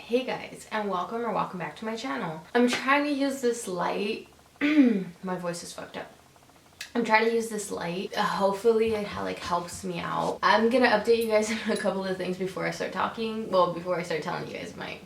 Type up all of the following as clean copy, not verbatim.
Hey guys, and welcome back to my channel. I'm trying to use this light. My voice is fucked up. I'm trying to use this light. Hopefully it helps me out. I'm gonna update you guys on a couple of things before I start talking. Well, before I start telling you guys my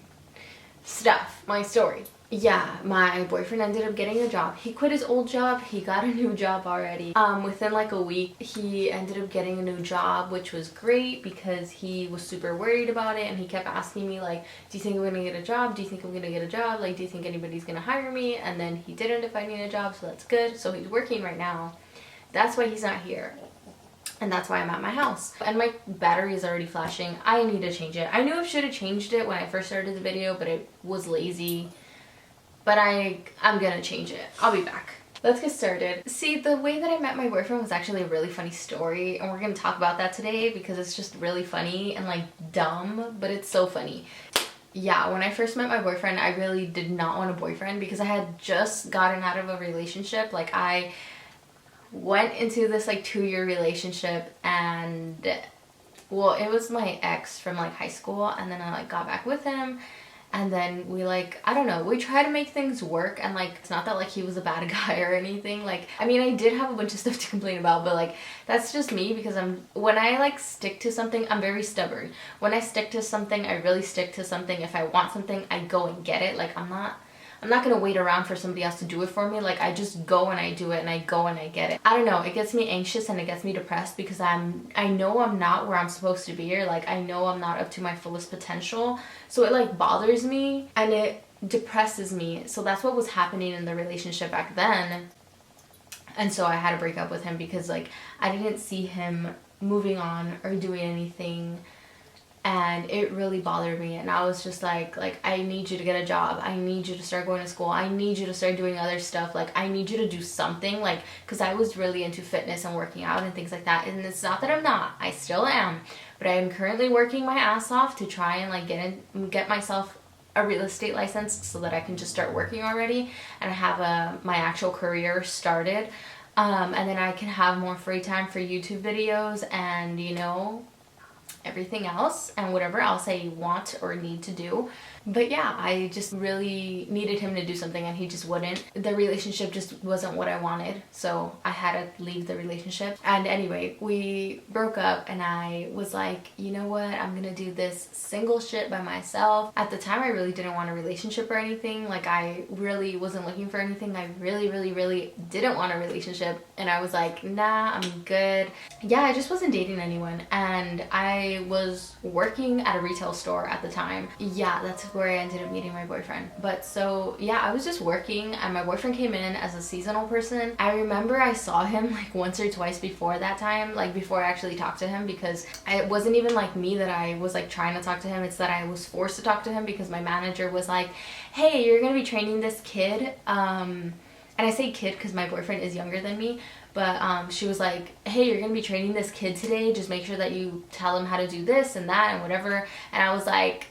stuff, my story. Yeah, my boyfriend ended up getting a job. He quit his old job. He got a new job already. Within like a week, he ended up getting a new job, which was great because he was super worried about it, and he kept asking me like, do you think I'm gonna get a job? Do you think I'm gonna get a job? Like, do you think anybody's gonna hire me? And then he did end up finding a job, so that's good. So he's working right now. That's why he's not here. And that's why I'm at my house. And my battery is already flashing. I need to change it. I knew I should have changed it when I first started the video, but I was lazy. But I'm gonna change it. I'll be back. Let's get started. See, the way that I met my boyfriend was actually a really funny story, and we're gonna talk about that today because it's just really funny and like dumb, but it's so funny. Yeah, when I first met my boyfriend, I really did not want a boyfriend because I had just gotten out of a relationship. Like, I went into this like 2-year relationship, and well, it was my ex from like high school, and then I like got back with him, and then we like, I don't know, we try to make things work. And like, it's not that like he was a bad guy or anything. Like, I mean, I did have a bunch of stuff to complain about, but like, that's just me because when I like stick to something, I'm very stubborn. When I stick to something, I really stick to something. If I want something, I go and get it. Like, I'm not gonna wait around for somebody else to do it for me. Like, I just go and I do it, and I go and I get it. I don't know, it gets me anxious and it gets me depressed because I know I'm not where I'm supposed to be, or like I know I'm not up to my fullest potential. So it like bothers me and it depresses me. So that's what was happening in the relationship back then. And so I had to break up with him because like I didn't see him moving on or doing anything. And it really bothered me, and I was just like I need you to get a job. I need you to start going to school. I need you to start doing other stuff. Like, I need you to do something, like, because I was really into fitness and working out and things like that. And it's not that I'm not. I still am. But I am currently working my ass off to try and like get myself a real estate license so that I can just start working already and have my actual career started. And then I can have more free time for YouTube videos and, you know, everything else and whatever else I want or need to do. But yeah, I just really needed him to do something, and he just wouldn't. The relationship just wasn't what I wanted, so I had to leave the relationship. And anyway, we broke up, and I was like, you know what, I'm gonna do this single shit by myself. At the time, I really didn't want a relationship or anything. Like, I really wasn't looking for anything. I really didn't want a relationship, and I was like, nah, I'm good. Yeah, I just wasn't dating anyone, and I was working at a retail store at the time. Yeah, that's where I ended up meeting my boyfriend. But so yeah, I was just working, and my boyfriend came in as a seasonal person. I remember I saw him like once or twice before that time, like before I actually talked to him, because it wasn't even like me that I was like trying to talk to him. It's that I was forced to talk to him because my manager was like, hey, you're gonna be training this kid. And I say kid because my boyfriend is younger than me. But she was like, hey, you're gonna be training this kid today. Just make sure that you tell him how to do this and that and whatever. And I was like,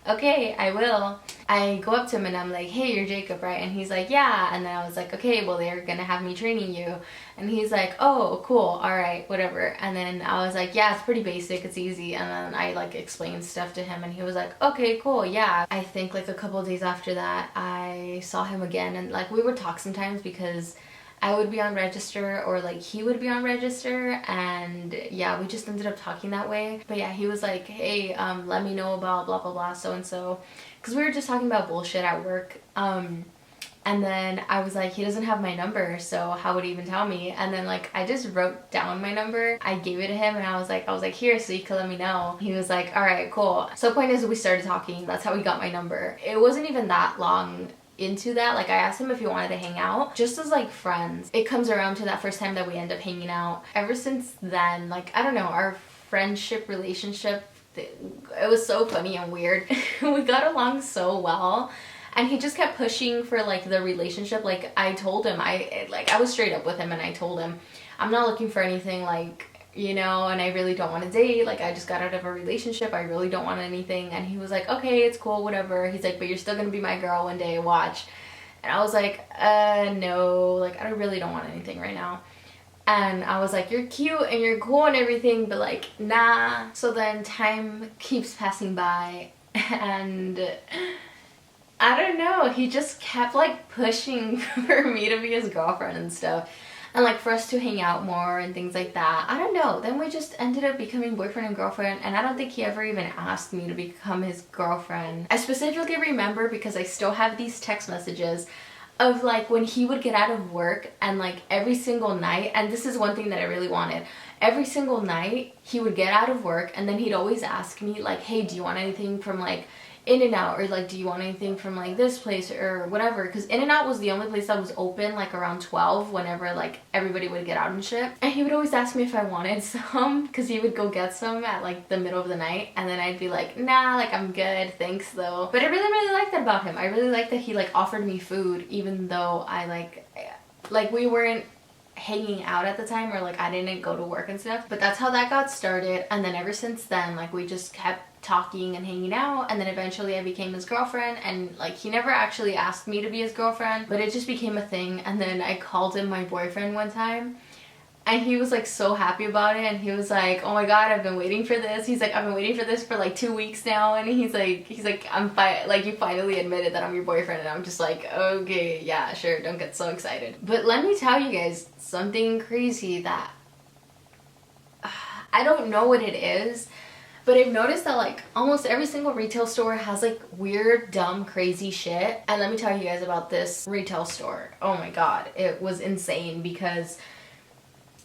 okay, I will. I go up to him and I'm like, hey, you're Jacob, right? And he's like, yeah. And then I was like, okay, well, they're gonna have me training you. And he's like, oh, cool, all right, whatever. And then I was like, yeah, it's pretty basic, it's easy. And then I like explained stuff to him, and he was like, okay, cool, yeah. I think like a couple of days after that, I saw him again, and like we would talk sometimes because I would be on register, or like he would be on register, and yeah, we just ended up talking that way. But yeah, he was like, hey, let me know about blah blah blah so and so, because we were just talking about bullshit at work. And then I was like, he doesn't have my number, so how would he even tell me? And then like I just wrote down my number, I gave it to him, and I was like here, so you can let me know. He was like, all right, cool. So point is, we started talking. That's how we got my number. It wasn't even that long into that. Like, I asked him if he wanted to hang out just as like friends. It comes around to that first time that we end up hanging out. Ever since then, like, I don't know, our friendship relationship, it was so funny and weird. We got along so well, and he just kept pushing for like the relationship. Like, I told him, I was straight up with him, and I told him I'm not looking for anything, like, you know, and I really don't want to date. Like, I just got out of a relationship. I really don't want anything. And he was like, okay, it's cool, whatever. He's like, but you're still gonna be my girl one day, watch. And I was like, no, like, I really don't want anything right now. And I was like, you're cute and you're cool and everything, but like, nah. So then time keeps passing by, And I don't know, he just kept like pushing for me to be his girlfriend and stuff. And like for us to hang out more and things like that. I don't know. Then we just ended up becoming boyfriend and girlfriend, and I don't think he ever even asked me to become his girlfriend. I specifically remember because I still have these text messages of like when he would get out of work, and like every single night, and this is one thing that I really wanted. Every single night he would get out of work and then he'd always ask me like, hey, do you want anything from like In-N-Out, or like, do you want anything from like this place or whatever, because In-N-Out was the only place that was open like around 12 whenever like everybody would get out and shit. And he would always ask me if I wanted some, because he would go get some at like the middle of the night, and then I'd be like, nah, like I'm good, thanks though. But I really like that about him. I really like that he like offered me food even though I like we weren't hanging out at the time, or like I didn't go to work and stuff. But that's how that got started, and then ever since then like we just kept talking and hanging out, and then eventually I became his girlfriend. And like he never actually asked me to be his girlfriend, but it just became a thing. And then I called him my boyfriend one time, and he was like so happy about it, and he was like, oh my god, I've been waiting for this. He's like, I've been waiting for this for like 2 weeks now. And he's like like you finally admitted that I'm your boyfriend. And I'm just like, okay, yeah, sure, don't get so excited. But let me tell you guys something crazy that I don't know what it is, but I've noticed that like almost every single retail store has like weird, dumb, crazy shit. And let me tell you guys about this retail store. Oh my god, it was insane, because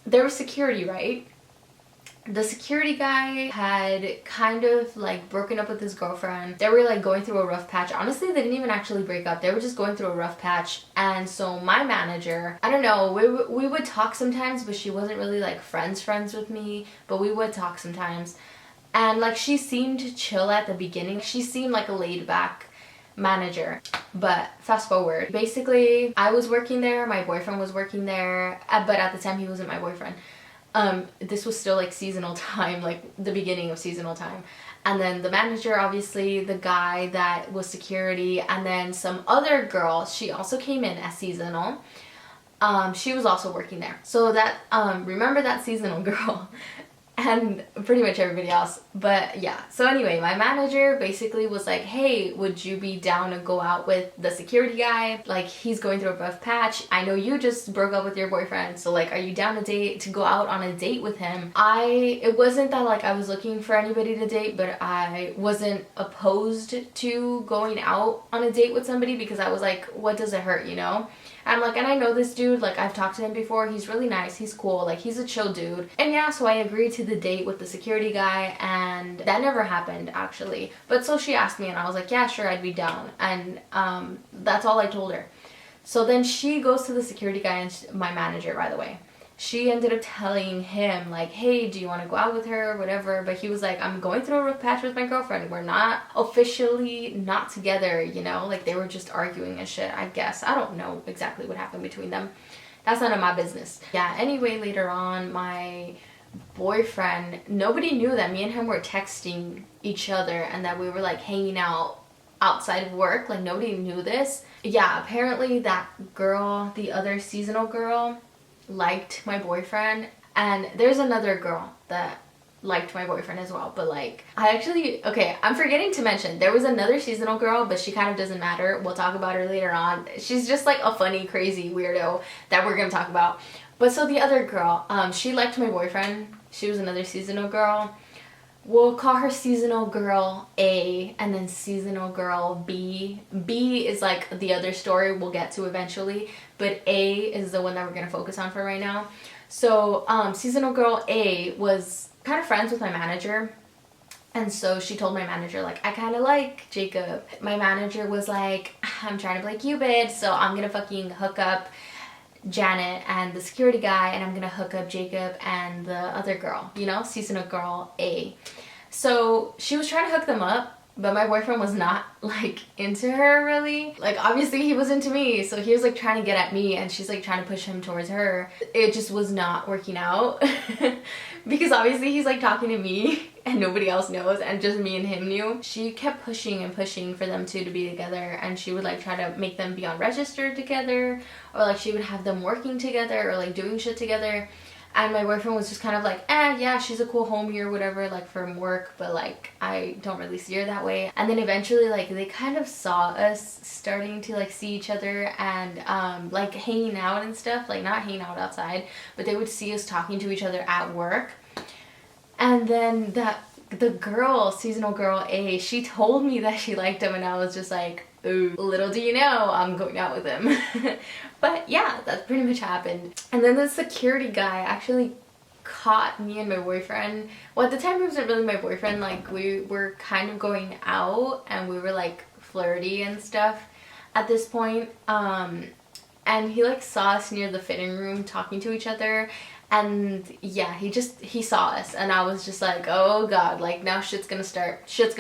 there was security, right? The security guy had kind of like broken up with his girlfriend. They were like going through a rough patch. Honestly, they didn't even actually break up. They were just going through a rough patch. And so my manager, I don't know, we would talk sometimes, but she wasn't really like friends with me, but we would talk sometimes. And like she seemed chill at the beginning. She seemed like a laid back manager. But fast forward, basically I was working there, my boyfriend was working there, but at the time he wasn't my boyfriend. This was still like seasonal time, like the beginning of seasonal time. And then the manager, obviously, the guy that was security, and then some other girl, she also came in as seasonal. She was also working there. So that, remember that seasonal girl? And pretty much everybody else. But yeah, so anyway, my manager basically was like, hey, would you be down to go out with the security guy? Like, he's going through a rough patch. I know you just broke up with your boyfriend, so like, are you down to go out on a date with him? It wasn't that like I was looking for anybody to date, but I wasn't opposed to going out on a date with somebody, because I was like, what does it hurt, you know? I'm like, and I know this dude, like I've talked to him before, he's really nice, he's cool, like he's a chill dude. And yeah, so I agreed to the date with the security guy, and that never happened actually. But so she asked me, and I was like, yeah, sure, I'd be down. And that's all I told her. So then she goes to the security guy, and my manager, by the way. She ended up telling him like, hey, do you want to go out with her or whatever? But he was like, I'm going through a rough patch with my girlfriend. We're not officially not together, you know? Like they were just arguing and shit, I guess. I don't know exactly what happened between them. That's none of my business. Yeah, anyway, later on, my boyfriend, nobody knew that me and him were texting each other and that we were like hanging out outside of work. Like nobody knew this. Yeah, apparently that girl, the other seasonal girl, liked my boyfriend, and there's another girl that liked my boyfriend as well. But like, I'm forgetting to mention there was another seasonal girl, but she kind of doesn't matter. We'll talk about her later on. She's just like a funny, crazy weirdo that we're gonna talk about. But so the other girl, she liked my boyfriend. She was another seasonal girl. We'll call her seasonal girl A, and then seasonal girl B. B is like the other story we'll get to eventually, but A is the one that we're going to focus on for right now. So seasonal girl A was kind of friends with my manager, and so she told my manager like, I kind of like Jacob. My manager was like, I'm trying to play Cupid, so I'm going to fucking hook up Janet and the security guy, and I'm gonna hook up Jacob and the other girl, you know, seasonal girl A. So she was trying to hook them up, but my boyfriend was not like into her really. Like obviously he was into me, so he was like trying to get at me, and she's like trying to push him towards her. It just was not working out because obviously he's like talking to me and nobody else knows, and just me and him knew. She kept pushing and pushing for them two to be together, and she would like try to make them be on register together, or like she would have them working together or like doing shit together. And my boyfriend was just kind of like, yeah, she's a cool homie or whatever, like from work, but like I don't really see her that way. And then eventually like they kind of saw us starting to like see each other and like hanging out and stuff, like not hanging out outside, but they would see us talking to each other at work. And then the girl, seasonal girl A, she told me that she liked him, and I was just like, ooh, little do you know, I'm going out with him. But yeah, that's pretty much happened. And then the security guy actually caught me and my boyfriend. Well, at the time he wasn't really my boyfriend, like we were kind of going out and we were like flirty and stuff at this point. And he like saw us near the fitting room talking to each other. And yeah, he saw us, and I was just like, oh god, like now shit's gonna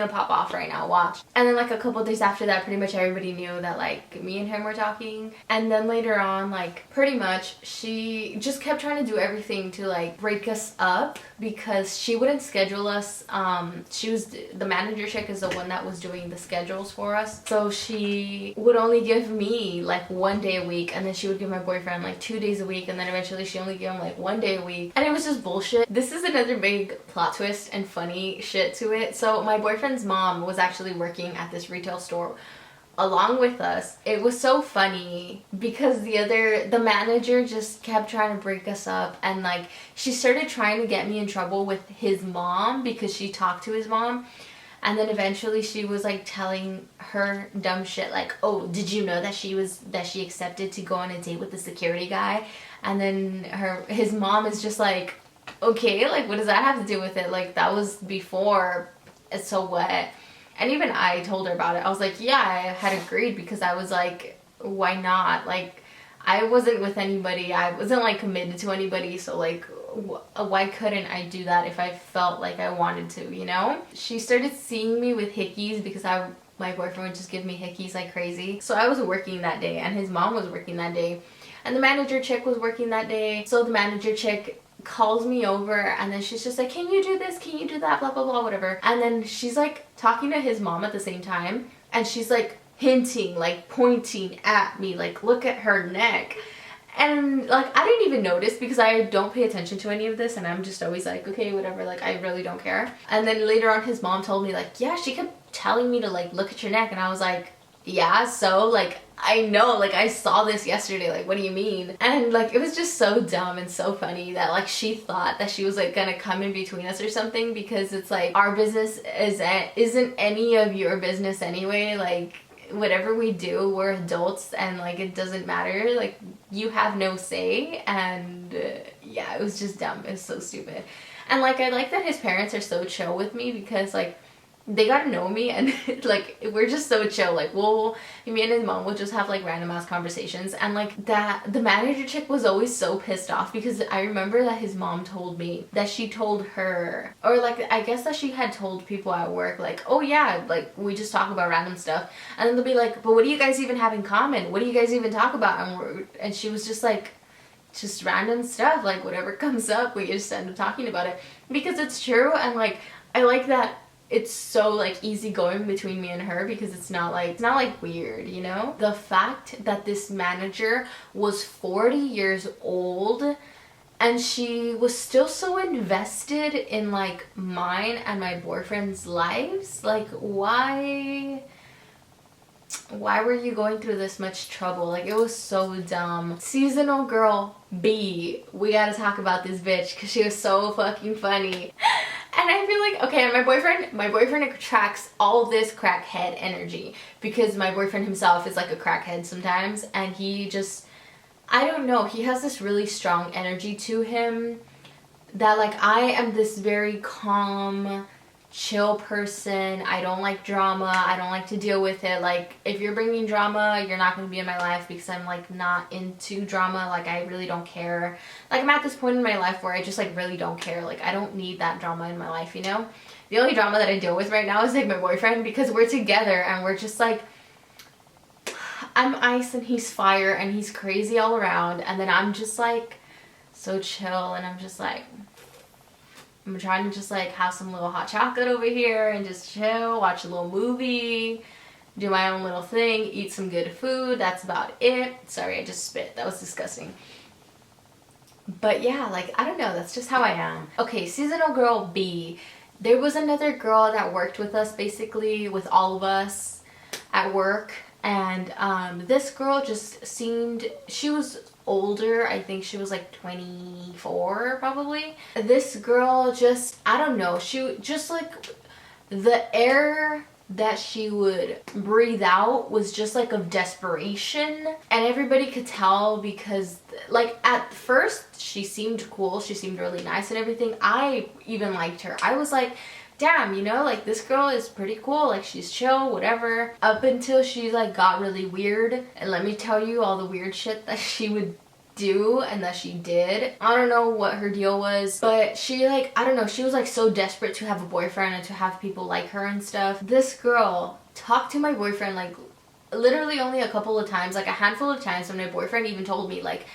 pop off right now, watch. And then like a couple days after that, pretty much everybody knew that like me and him were talking. And then later on, like pretty much she just kept trying to do everything to like break us up, because she wouldn't schedule us. She was the manager chick, is the one that was doing the schedules for us, so she would only give me like 1 day a week, and then she would give my boyfriend like 2 days a week, and then eventually she only gave him like 1 day a week. And it was just bullshit. This is another big plot twist and funny shit to it. So my boyfriend's mom was actually working at this retail store along with us. It was so funny because the manager just kept trying to break us up, and like she started trying to get me in trouble with his mom because she talked to his mom. And then eventually she was like telling her dumb shit like, oh, did you know that she accepted to go on a date with the security guy? And then his mom is just like, okay, like what does that have to do with it? Like that was before, so what? And even I told her about it. I was like, yeah, I had agreed, because I was like, why not? Like I wasn't with anybody. I wasn't like committed to anybody, so like why couldn't I do that if I felt like I wanted to, you know? She started seeing me with hickeys because my boyfriend would just give me hickeys like crazy. So I was working that day, and his mom was working that day, and the manager chick was working that day. So the manager chick calls me over, and then she's just like, can you do this? Can you do that? Blah, blah, blah, whatever. And then she's like talking to his mom at the same time, and she's like hinting, like pointing at me, like look at her neck. And like I didn't even notice because I don't pay attention to any of this, and I'm just always like, okay, whatever, like I really don't care. And then later on his mom told me like, yeah, she kept telling me to like look at your neck, and I was like, yeah, so like I know, like I saw this yesterday, like what do you mean? And like it was just so dumb and so funny that like she thought that she was like gonna come in between us or something, because it's like our business isn't any of your business anyway. Like whatever we do, we're adults, and like it doesn't matter, like you have no say. And yeah, it was just dumb. It was so stupid. And like I like that his parents are so chill with me, because like they got to know me, and like we're just so chill. Like me and his mom will just have like random ass conversations. And like that the manager chick was always so pissed off, because I remember that his mom told me that she told her, or like I guess that she had told people at work like, oh yeah, like we just talk about random stuff. And then they'll be like, but what do you guys even have in common? What do you guys even talk about? And she was just like, just random stuff, like whatever comes up we just end up talking about it, because it's true. And like I like that it's so like easygoing between me and her, because it's not like weird, you know? The fact that this manager was 40 years old and she was still so invested in like mine and my boyfriend's lives, like why were you going through this much trouble? Like it was so dumb. Seasonal girl B, we gotta talk about this bitch because she was so fucking funny. And I feel like, okay, my boyfriend attracts all this crackhead energy, because my boyfriend himself is like a crackhead sometimes, and he just, I don't know, he has this really strong energy to him that like I am this very calm, chill person. I don't like drama. I don't like to deal with it. Like if you're bringing drama, you're not going to be in my life, because I'm like not into drama. Like I really don't care. Like I'm at this point in my life where I just like really don't care. Like I don't need that drama in my life, you know? The only drama that I deal with right now is like my boyfriend, because we're together and we're just like, I'm ice and he's fire and he's crazy all around, and then I'm just like so chill, and I'm just like, I'm trying to just like have some little hot chocolate over here and just chill, watch a little movie, do my own little thing, eat some good food. That's about it. Sorry, I just spit. That was disgusting. But yeah, like, I don't know, that's just how I am. Okay, seasonal girl B. There was another girl that worked with us, basically with all of us at work, and this girl just seemed, she was older. I think she was like 24 probably. This girl just, I don't know, she just like, the air that she would breathe out was just like of desperation, and everybody could tell because like at first she seemed cool, she seemed really nice and everything. I even liked her. I was like, damn, you know, like this girl is pretty cool, like she's chill, whatever, up until she like got really weird. And let me tell you all the weird shit that she would do and that she did. I don't know what her deal was, but she like, I don't know, she was like so desperate to have a boyfriend and to have people like her and stuff. This girl talked to my boyfriend like literally only a couple of times, like a handful of times, when my boyfriend even told me like,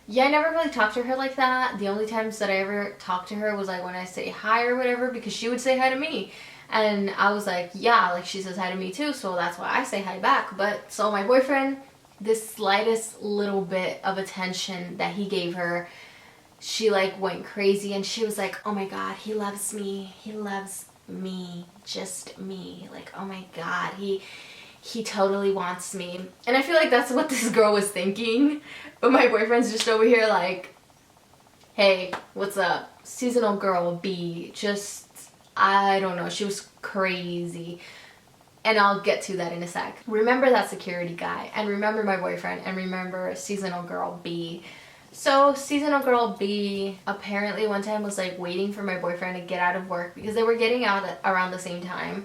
yeah, I never really talked to her like that. The only times that I ever talked to her was like when I say hi or whatever, because she would say hi to me. And I was like, yeah, like she says hi to me too, so that's why I say hi back. But so my boyfriend, this slightest little bit of attention that he gave her, she like went crazy, and she was like, oh my god, he loves me, just me, like, oh my god, he totally wants me. And I feel like that's what this girl was thinking, but my boyfriend's just over here like, hey, what's up, seasonal girl B, just, I don't know, she was crazy. And I'll get to that in a sec. Remember that security guy, and remember my boyfriend, and remember seasonal girl B. So seasonal girl B apparently one time was like waiting for my boyfriend to get out of work because they were getting out around the same time.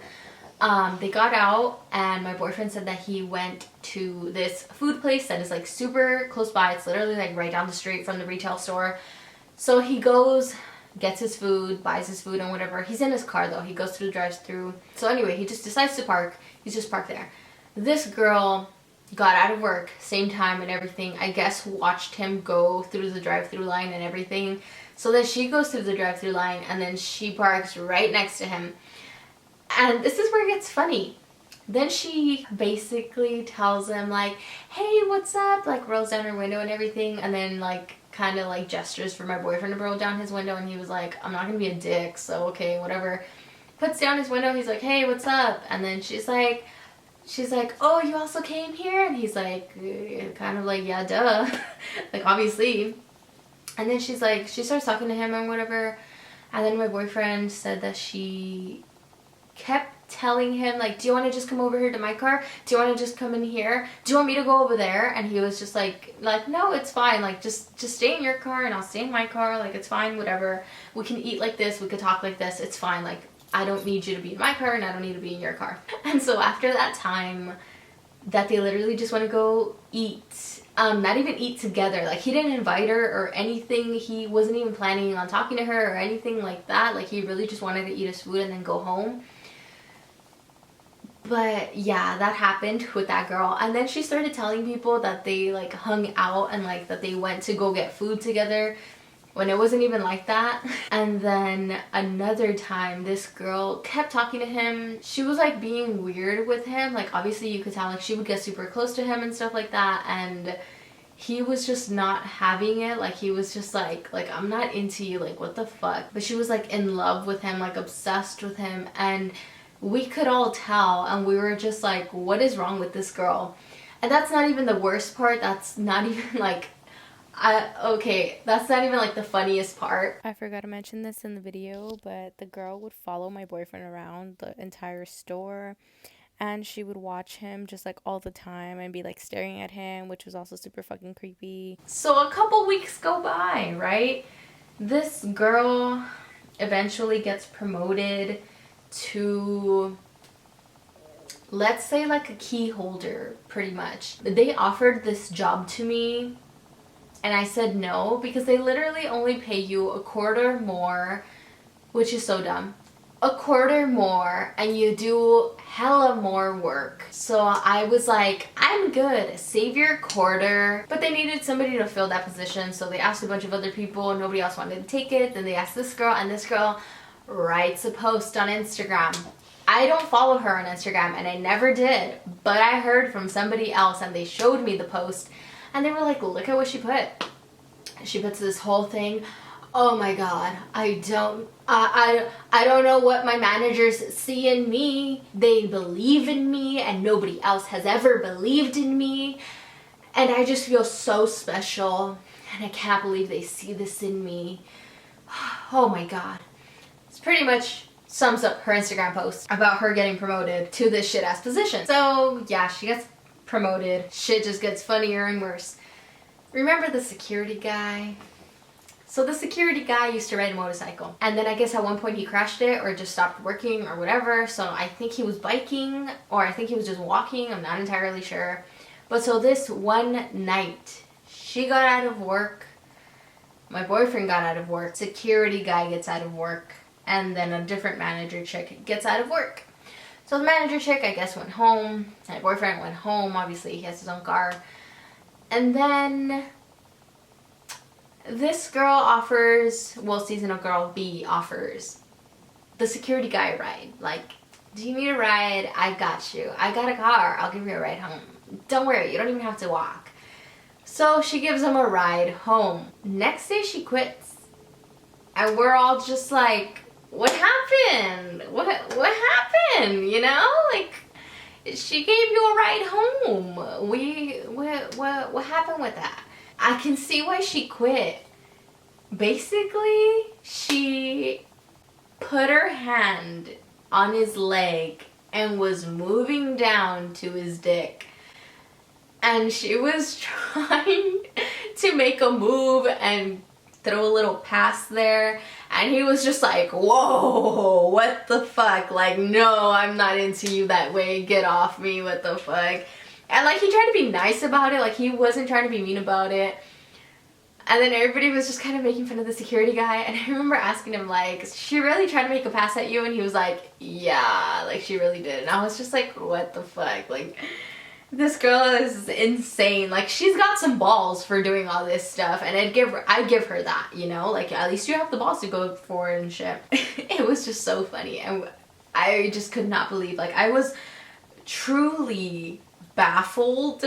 They got out, and my boyfriend said that he went to this food place that is like super close by. It's literally like right down the street from the retail store. So he goes, gets his food, buys his food and whatever. He's in his car though. He goes through the drive-thru. So anyway, he just decides to park. He's just parked there. This girl got out of work, same time and everything. I guess watched him go through the drive-thru line and everything. So then she goes through the drive-thru line, and then she parks right next to him. And this is where it gets funny. Then she basically tells him like, hey, what's up? Like rolls down her window and everything, and then like kind of like gestures for my boyfriend to roll down his window, and he was like, I'm not gonna be a dick, so okay, whatever. Puts down his window, he's like, hey, what's up? And then she's like, oh, you also came here? And he's like, kind of like, yeah, duh. Like, obviously. And then she's like, she starts talking to him and whatever. And then my boyfriend said that she kept telling him like, do you want to just come over here to my car? Do you want to just come in here? Do you want me to go over there? And he was just like no, it's fine, like just stay in your car and I'll stay in my car, like it's fine, whatever, we can eat like this, we could talk like this, it's fine, like I don't need you to be in my car and I don't need to be in your car. And so after that time that they literally just want to go eat, not even eat together, like he didn't invite her or anything, he wasn't even planning on talking to her or anything like that, like he really just wanted to eat his food and then go home. But yeah, that happened with that girl. And then she started telling people that they like hung out and like that they went to go get food together when it wasn't even like that. And then another time this girl kept talking to him. She was like being weird with him, like obviously you could tell, like she would get super close to him and stuff like that, and he was just not having it. Like he was just like I'm not into you, like what the fuck. But she was like in love with him, like obsessed with him, and we could all tell, and we were just like, what is wrong with this girl? And that's not even the worst part. That's not even like, okay, that's not even like the funniest part. I forgot to mention this in the video, but the girl would follow my boyfriend around the entire store, and she would watch him just like all the time and be like staring at him, which was also super fucking creepy. So a couple weeks go by, right? This girl eventually gets promoted to, let's say, like a key holder, pretty much. They offered this job to me and I said no because they literally only pay you a quarter more, which is so dumb. A quarter more and you do hella more work. So I was like, I'm good, save your quarter. But they needed somebody to fill that position, so they asked a bunch of other people, nobody else wanted to take it. Then they asked this girl, and this girl writes a post on Instagram. I don't follow her on Instagram and I never did, but I heard from somebody else and they showed me the post and they were like, look at what she put. She puts this whole thing. Oh my god, I don't know what my managers see in me. They believe in me and nobody else has ever believed in me. And I just feel so special and I can't believe they see this in me. Oh my god. It's pretty much sums up her Instagram post about her getting promoted to this shit ass position. So yeah, she gets promoted. Shit just gets funnier and worse. Remember the security guy? So the security guy used to ride a motorcycle, and then I guess at one point he crashed it or just stopped working or whatever. So I think he was biking or I think he was just walking. I'm not entirely sure. But so this one night, she got out of work, my boyfriend got out of work, security guy gets out of work, and then a different manager chick gets out of work. So the manager chick, I guess, went home. My boyfriend went home. Obviously, he has his own car. And then this girl offers, well, seasonal girl B offers the security guy a ride. Like, do you need a ride? I got you. I got a car. I'll give you a ride home. Don't worry, you don't even have to walk. So she gives him a ride home. Next day she quits. And we're all just like, what happened? What happened? You know? Like, she gave you a ride home. What happened with that? I can see why she quit. Basically, she put her hand on his leg and was moving down to his dick. And she was trying to make a move and throw a little pass there. And he was just like, whoa, what the fuck? Like, no, I'm not into you that way. Get off me, what the fuck? And like, he tried to be nice about it. Like, he wasn't trying to be mean about it. And then everybody was just kind of making fun of the security guy. And I remember asking him, like, she really tried to make a pass at you? And he was like, yeah, like, she really did. And I was just like, what the fuck? Like, this girl is insane. Like, she's got some balls for doing all this stuff, and I'd give her that, you know? Like, at least you have the balls to go for it and shit. It was just so funny, and I just could not believe, like, I was truly baffled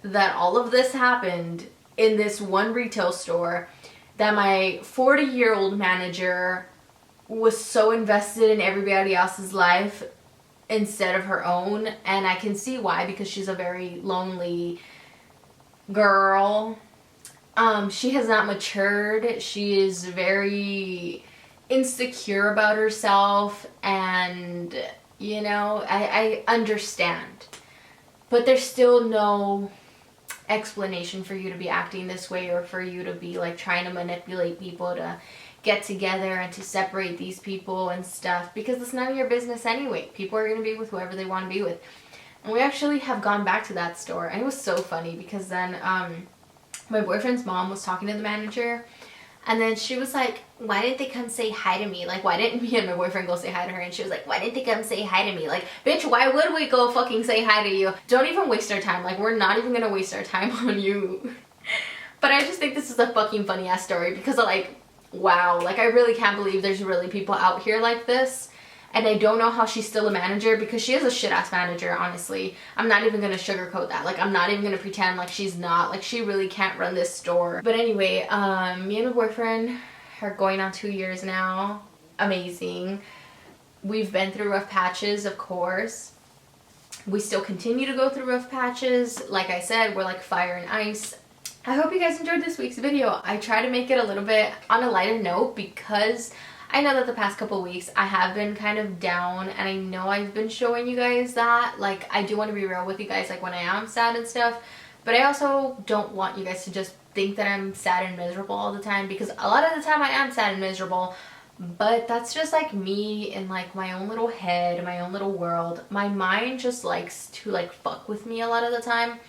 that all of this happened in this one retail store, that my 40-year-old manager was so invested in everybody else's life instead of her own. And I can see why, because she's a very lonely girl. She has not matured. She is very insecure about herself, and you know, I understand, but there's still no explanation for you to be acting this way, or for you to be like trying to manipulate people to get together and to separate these people and stuff, because it's none of your business anyway. People are going to be with whoever they want to be with. And we actually have gone back to that store, and it was so funny because then my boyfriend's mom was talking to the manager, and then she was like, why didn't they come say hi to me? Like, why didn't me and my boyfriend go say hi to her? And she was like, why didn't they come say hi to me? Like, bitch, why would we go fucking say hi to you? Don't even waste our time. Like, we're not even gonna waste our time on you. But I just think this is a fucking funny ass story, because like, wow, like, I really can't believe there's really people out here like this. And I don't know how she's still a manager, because she is a shit ass manager, honestly. I'm not even gonna sugarcoat that. Like, I'm not even gonna pretend like she's not. Like, she really can't run this store. But anyway, me and my boyfriend are going on 2 years now. Amazing. We've been through rough patches, of course. We still continue to go through rough patches. Like I said, we're like fire and ice. I hope you guys enjoyed this week's video. I try to make it a little bit on a lighter note, because I know that the past couple weeks I have been kind of down, and I know I've been showing you guys that. Like, I do want to be real with you guys, like when I am sad and stuff, but I also don't want you guys to just think that I'm sad and miserable all the time, because a lot of the time I am sad and miserable, but that's just like me in like my own little head, my own little world. My mind just likes to like fuck with me a lot of the time.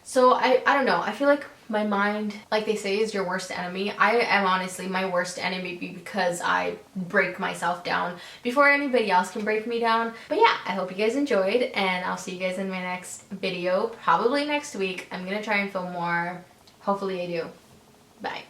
So I don't know, I feel like my mind, like they say, is your worst enemy. I am honestly my worst enemy, because I break myself down before anybody else can break me down. But yeah, I hope you guys enjoyed, and I'll see you guys in my next video, probably next week. I'm gonna try and film more. Hopefully I do. Bye.